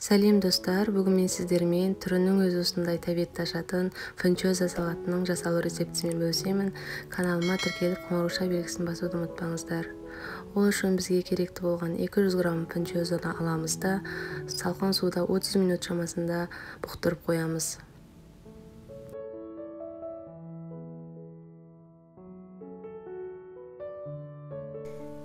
Сәлем достар, бүгін мен сіздермен түрінің өз осындай тәбетті ашатын фунчоза салатының жасалу рецептісімен бөлісемін. Каналыма тіркеліп қоңыраушық белгісін басуды ұмытпаңыздар. Ол үшін бізге керекті болған 200 грамм фунчозаны аламыз да салқын суда 30 минут шамасында бұқтырып қоямыз.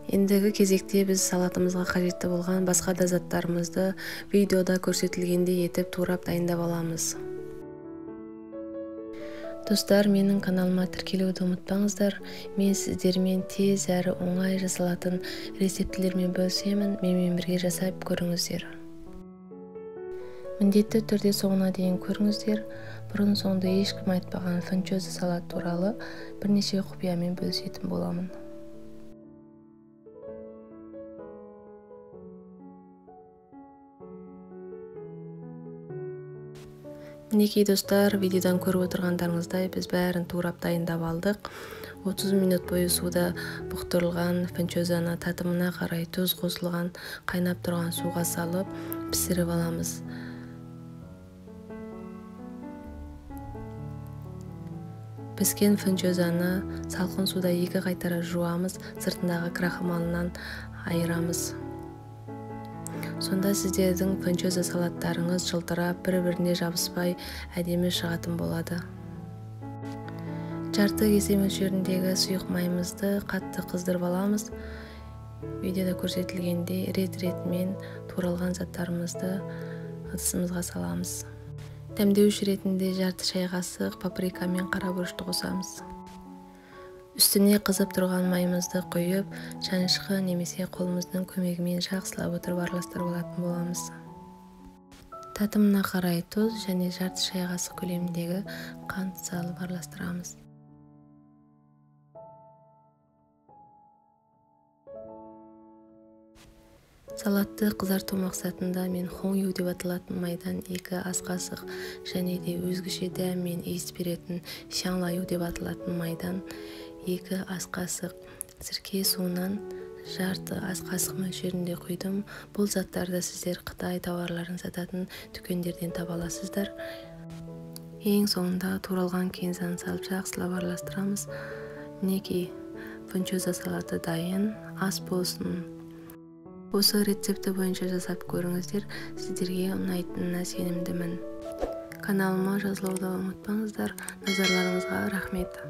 Ендігі кезекте біз салатымызға қажетті болған басқа да заттарымызды видеода көрсетілгендей етіп турап дайындап аламыз. Достар, менің каналыма тіркелуді ұмытпаңыздар. Мен сіздермен тез әрі оңай жасалатын рецептілермен бөлісемін. Менімен бірге жасап көріңіздер. Міндетті түрде соңына дейін көріңіздер. Бұрын соңды ешкім айтпаған фунчоза салат туралы бірнеше құпиямен бөлісетін боламын. Мінекей достар, видеодан көріп отырғандарыңыздай біз бәрін турап дайындап алдық. 30 минут бойы суда бұқтырылған фунчозаны татымына қарай тұз қосылған қайнап тұрған суға салып пісіріп аламыз. Піскен фунчозаны салқын суда 2 қайтара жуамыз, сыртындағы крахмалынан айырамыз. Сонда сіздердің фунчоза салаттарыңыз жылтырап, бір-біріне жабыспай әдемі шығатын болады. Жарты кесе мөлшеріндегі сұйық майымызды қатты қыздырып аламыз. Видеода көрсетілгендей рет-ретімен туралған заттарымызды ыдысымызға саламыз. Дәмдеуіш ретінде жарты шай қасық паприка мен қара бұрышты қосамыз. Үстіне қызып тұрған майымызды құйып, шанышқы немесе қолымыздың көмегімен жақсылап отырып араластырып алатын боламыз. Татымына қарай тұз және жарты шай қасық көлеміндегі қант салып араластырамыз. Салатты қызарту мақсатында мен хоңю деп аталатын майдан 2 ас қасық және де өзгеше дәм мен иіс беретін шаңлаю деп аталатын майдан 2 ас қасық сірке суынан жарты ас қасық мөлшерінде құйдым. Бұл заттарды сіздер Қытай тауарларын сататын дүкендерден таба аласыздар. Ең соңында туралған кинзаны салып жақсылап араластырамыз. Мінекей фунчоза салаты дайын. Ас болсын. Осы рецепті бойынша жасап көріңіздер, сіздерге ұнайтынына сенімдімін. Каналыма жазылуды ұмытпаңыздар. Назарларыңызға рахмет.